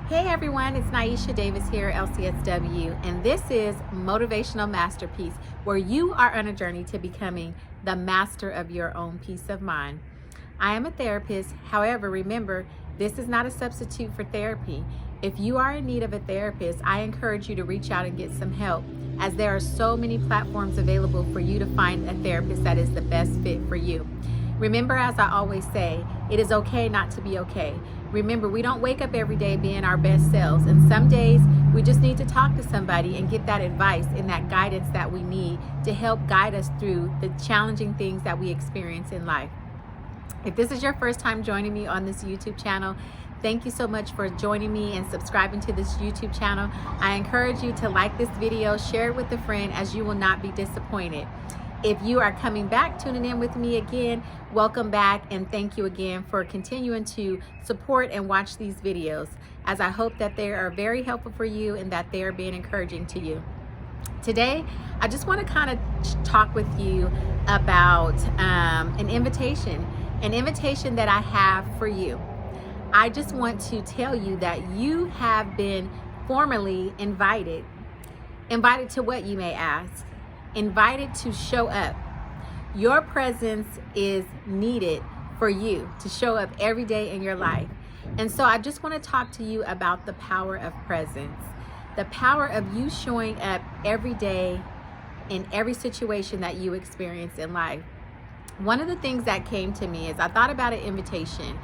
Hey everyone, it's Niesha Davis here, LCSW, and this is Motivational Masterpiece, where you are on a journey to becoming the master of your own peace of mind. I am a therapist. However, remember, this is not a substitute for therapy. If you are in need of a therapist, I encourage you to reach out and get some help, as there are so many platforms available for you to find a therapist that is the best fit for you. Remember, as I always say, it is okay not to be okay. Remember, we don't wake up every day being our best selves, and some days we just need to talk to somebody and get that advice and that guidance that we need to help guide us through the challenging things that we experience in life. If this is your first time joining me on this YouTube channel, thank you so much for joining me and subscribing to this YouTube channel. I encourage you to like this video, share it with a friend, as you will not be disappointed. If you are coming back, tuning in with me again, welcome back, and thank you again for continuing to support and watch these videos, as I hope that they are very helpful for you and that they are being encouraging to you. Today, I just want to kind of talk with you about an invitation that I have for you. I just want to tell you that you have been formally invited. Invited to what, you may ask? Invited to show up. Your presence is needed for you to show up every day in your life. And so I just want to talk to you about the power of presence. The power of you showing up every day in every situation that you experience in life. One of the things that came to me is I thought about an invitation.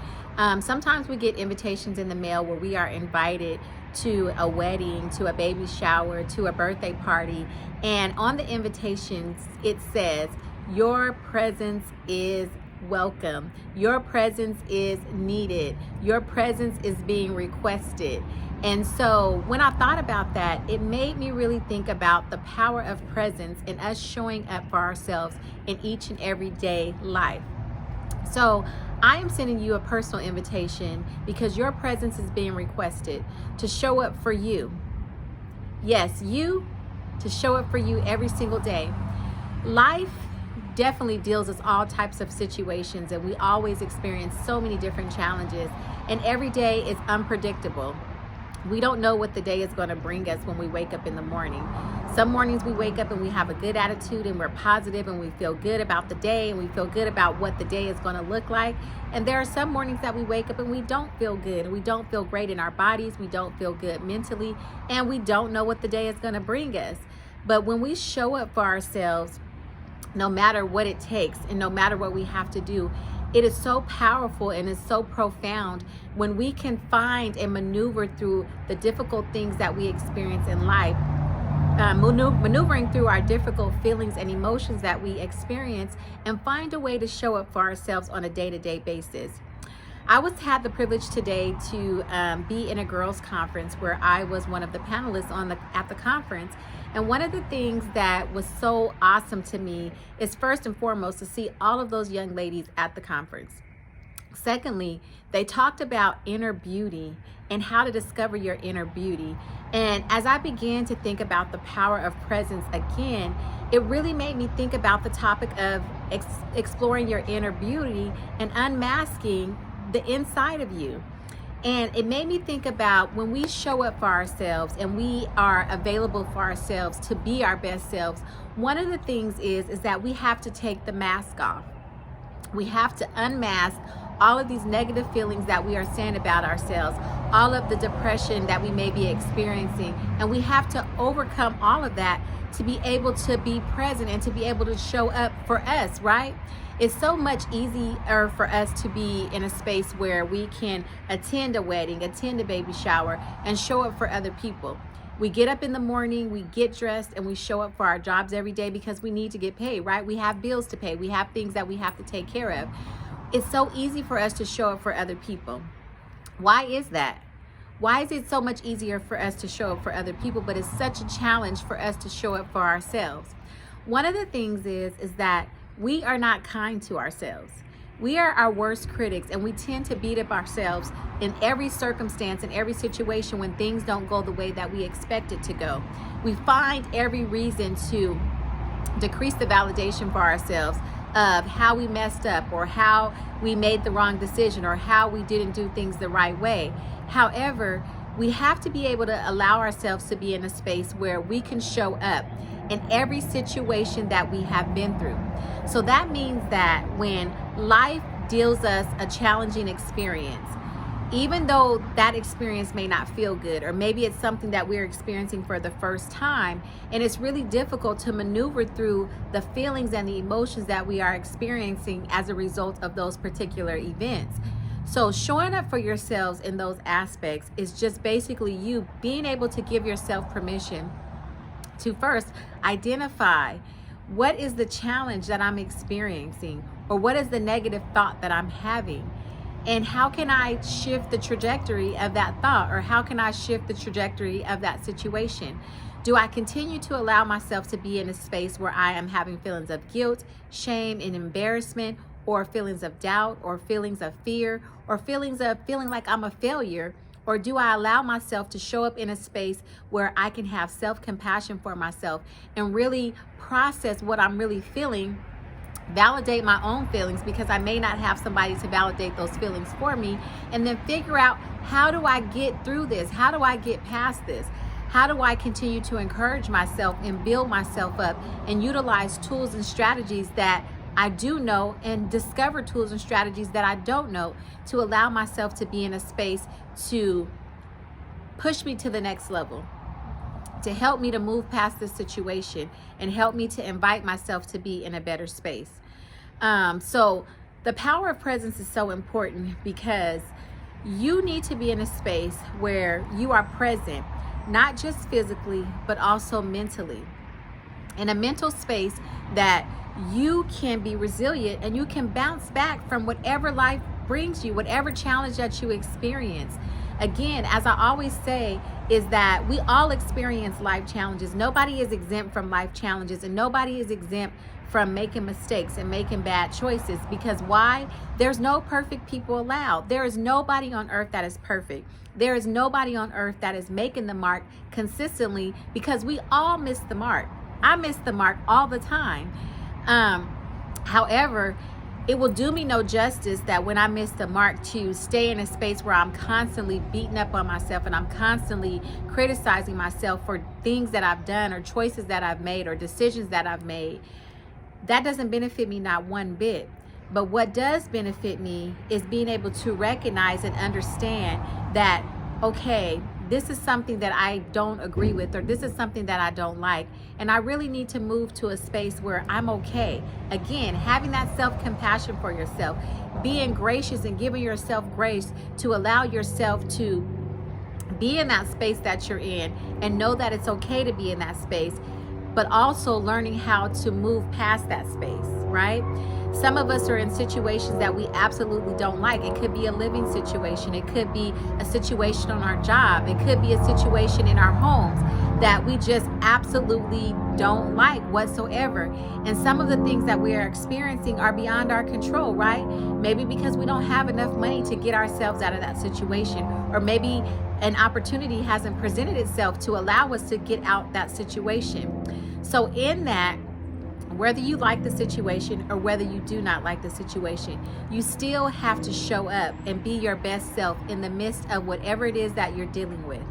Sometimes we get invitations in the mail where we are invited to a wedding, to a baby shower, to a birthday party. And on the invitations, it says, your presence is welcome. Your presence is needed. Your presence is being requested. And so when I thought about that, it made me really think about the power of presence and us showing up for ourselves in each and every day life. So I am sending you a personal invitation because your presence is being requested to show up for you. Yes, you, to show up for you every single day. Life definitely deals with all types of situations, and we always experience so many different challenges, and every day is unpredictable. We don't know what the day is going to bring us when we wake up in the morning. Some mornings we wake up and we have a good attitude and we're positive and we feel good about the day and we feel good about what the day is going to look like. And there are some mornings that we wake up and we don't feel good and we don't feel great in our bodies. We don't feel good mentally, and we don't know what the day is going to bring us. But when we show up for ourselves, no matter what it takes and no matter what we have to do, it is so powerful and is so profound when we can find and maneuver through the difficult things that we experience in life, maneuvering through our difficult feelings and emotions that we experience, and find a way to show up for ourselves on a day-to-day basis. I had the privilege today to be in a girls' conference where I was one of the panelists at the conference. And one of the things that was so awesome to me is, first and foremost, to see all of those young ladies at the conference. Secondly, they talked about inner beauty and how to discover your inner beauty. And as I began to think about the power of presence again, it really made me think about the topic of exploring your inner beauty and unmasking the inside of you. And it made me think about when we show up for ourselves and we are available for ourselves to be our best selves, one of the things is that we have to take the mask off. We have to unmask all of these negative feelings that we are saying about ourselves, all of the depression that we may be experiencing, and we have to overcome all of that to be able to be present and to be able to show up for us, right? It's so much easier for us to be in a space where we can attend a wedding, attend a baby shower, and show up for other people. We get up in the morning, we get dressed, and we show up for our jobs every day because we need to get paid, right? We have bills to pay. We have things that we have to take care of. It's so easy for us to show up for other people. Why is that? Why is it so much easier for us to show up for other people, but it's such a challenge for us to show up for ourselves? One of the things is that we are not kind to ourselves. We are our worst critics, and we tend to beat up ourselves in every circumstance, in every situation when things don't go the way that we expect it to go. We find every reason to decrease the validation for ourselves of how we messed up, or how we made the wrong decision, or how we didn't do things the right way. However, We have to be able to allow ourselves to be in a space where we can show up in every situation that we have been through. So that means that when life deals us a challenging experience, even though that experience may not feel good, or maybe it's something that we're experiencing for the first time, and it's really difficult to maneuver through the feelings and the emotions that we are experiencing as a result of those particular events. So showing up for yourselves in those aspects is just basically you being able to give yourself permission to first identify what is the challenge that I'm experiencing, or what is the negative thought that I'm having. And how can I shift the trajectory of that thought, or how can I shift the trajectory of that situation? Do I continue to allow myself to be in a space where I am having feelings of guilt, shame, and embarrassment, or feelings of doubt, or feelings of fear, or feelings of feeling like I'm a failure? Or do I allow myself to show up in a space where I can have self-compassion for myself and really process what I'm really feeling, validate my own feelings, because I may not have somebody to validate those feelings for me, and then figure out, how do I get through this? How do I get past this? How do I continue to encourage myself and build myself up and utilize tools and strategies that I do know, and discover tools and strategies that I don't know, to allow myself to be in a space to push me to the next level, to help me to move past this situation, and help me to invite myself to be in a better space. So the power of presence is so important, because you need to be in a space where you are present, not just physically, but also mentally. In a mental space that you can be resilient and you can bounce back from whatever life brings you, whatever challenge that you experience. Again, as I always say, is that we all experience life challenges. Nobody is exempt from life challenges, and nobody is exempt from making mistakes and making bad choices. Because why? There's no perfect people allowed. There is nobody on earth that is perfect. There is nobody on earth that is making the mark consistently, because we all miss the mark. I miss the mark all the time. However, it will do me no justice that when I miss the mark, to stay in a space where I'm constantly beating up on myself, and I'm constantly criticizing myself for things that I've done, or choices that I've made, or decisions that I've made. That doesn't benefit me not one bit. But what does benefit me is being able to recognize and understand that, okay, this is something that I don't agree with, or this is something that I don't like, and I really need to move to a space where I'm okay. Again, having that self-compassion for yourself, being gracious and giving yourself grace to allow yourself to be in that space that you're in, and know that it's okay to be in that space, but also learning how to move past that space, right? Some of us are in situations that we absolutely don't like. It could be a living situation. It could be a situation on our job. It could be a situation in our homes that we just absolutely don't like whatsoever. And some of the things that we are experiencing are beyond our control, right? Maybe because we don't have enough money to get ourselves out of that situation, or maybe an opportunity hasn't presented itself to allow us to get out that situation. So in that, whether you like the situation or whether you do not like the situation, you still have to show up and be your best self in the midst of whatever it is that you're dealing with.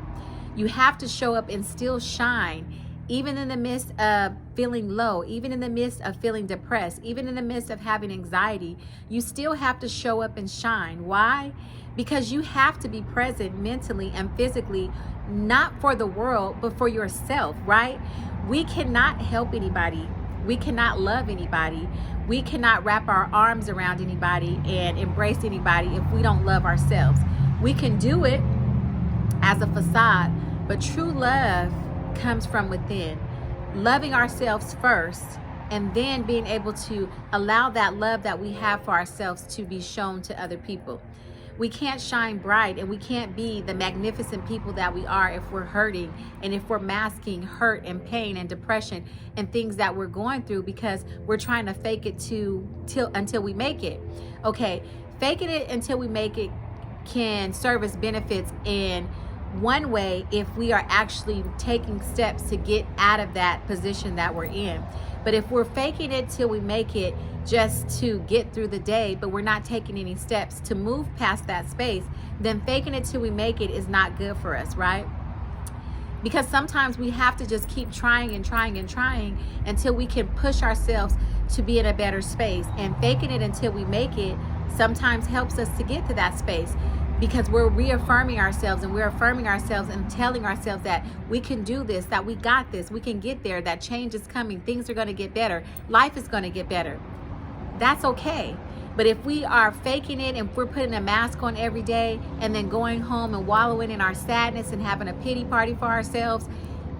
You have to show up and still shine, even in the midst of feeling low, even in the midst of feeling depressed, even in the midst of having anxiety. You still have to show up and shine. Why? Because you have to be present mentally and physically, not for the world, but for yourself, right? We cannot help anybody. We cannot love anybody. We cannot wrap our arms around anybody and embrace anybody if we don't love ourselves. We can do it as a facade, but true love comes from within. Loving ourselves first, and then being able to allow that love that we have for ourselves to be shown to other people. We can't shine bright, and we can't be the magnificent people that we are if we're hurting, and if we're masking hurt and pain and depression and things that we're going through, because we're trying to fake it until we make it. Okay, faking it until we make it can serve as benefits in one way if we are actually taking steps to get out of that position that we're in. But if we're faking it till we make it, just to get through the day, but we're not taking any steps to move past that space, then faking it till we make it is not good for us, right? Because sometimes we have to just keep trying and trying and trying until we can push ourselves to be in a better space. And faking it until we make it sometimes helps us to get to that space, because we're reaffirming ourselves and we're affirming ourselves and telling ourselves that we can do this, that we got this, we can get there, that change is coming, things are going to get better, life is going to get better. That's okay. But if we are faking it and we're putting a mask on every day and then going home and wallowing in our sadness and having a pity party for ourselves,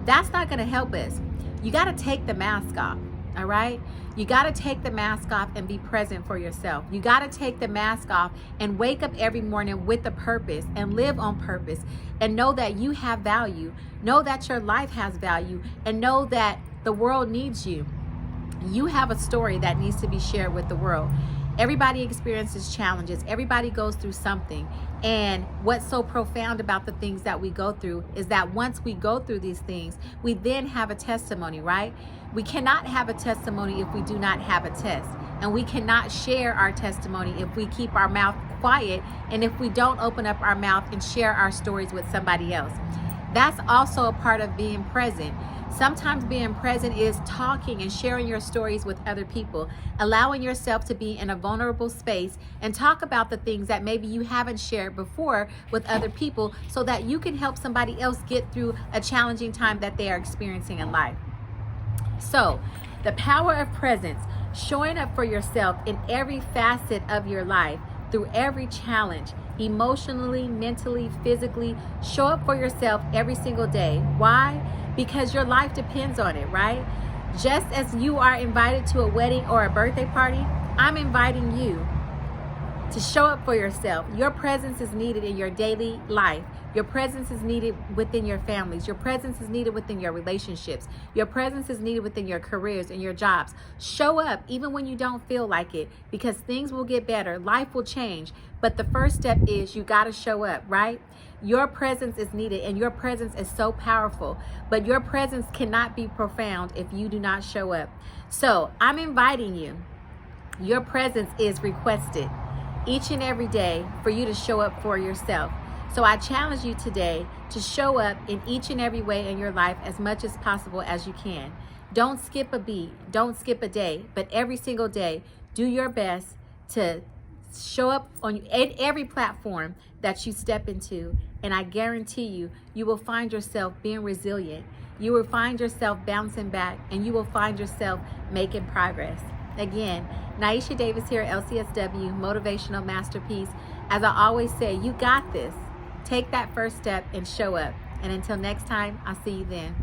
that's not going to help us. You got to take the mask off, all right? You got to take the mask off and be present for yourself. You got to take the mask off and wake up every morning with a purpose and live on purpose and know that you have value. Know that your life has value and know that the world needs you. You have a story that needs to be shared with the world. Everybody experiences challenges. Everybody goes through something. And what's so profound about the things that we go through is that once we go through these things, we then have a testimony, right? We cannot have a testimony if we do not have a test. And we cannot share our testimony if we keep our mouth quiet and if we don't open up our mouth and share our stories with somebody else. That's also a part of being present. Sometimes being present is talking and sharing your stories with other people, allowing yourself to be in a vulnerable space and talk about the things that maybe you haven't shared before with other people so that you can help somebody else get through a challenging time that they are experiencing in life. So, the power of presence, showing up for yourself in every facet of your life, through every challenge, emotionally, mentally, physically, show up for yourself every single day. Why? Because your life depends on it, right? Just as you are invited to a wedding or a birthday party, I'm inviting you to show up for yourself. Your presence is needed in your daily life. Your presence is needed within your families. Your presence is needed within your relationships. Your presence is needed within your careers and your jobs. Show up even when you don't feel like it, because things will get better. Life will change. But the first step is you got to show up, right? Your presence is needed and your presence is so powerful, but your presence cannot be profound if you do not show up. So I'm inviting you. Your presence is requested each and every day for you to show up for yourself. So I challenge you today to show up in each and every way in your life as much as possible as you can. Don't skip a beat, don't skip a day, but every single day, do your best to show up on every platform that you step into, and I guarantee you, you will find yourself being resilient. You will find yourself bouncing back, and you will find yourself making progress. Again, Niesha Davis here, LCSW, Motivational Masterpiece. As I always say, you got this. Take that first step and show up. And until next time, I'll see you then.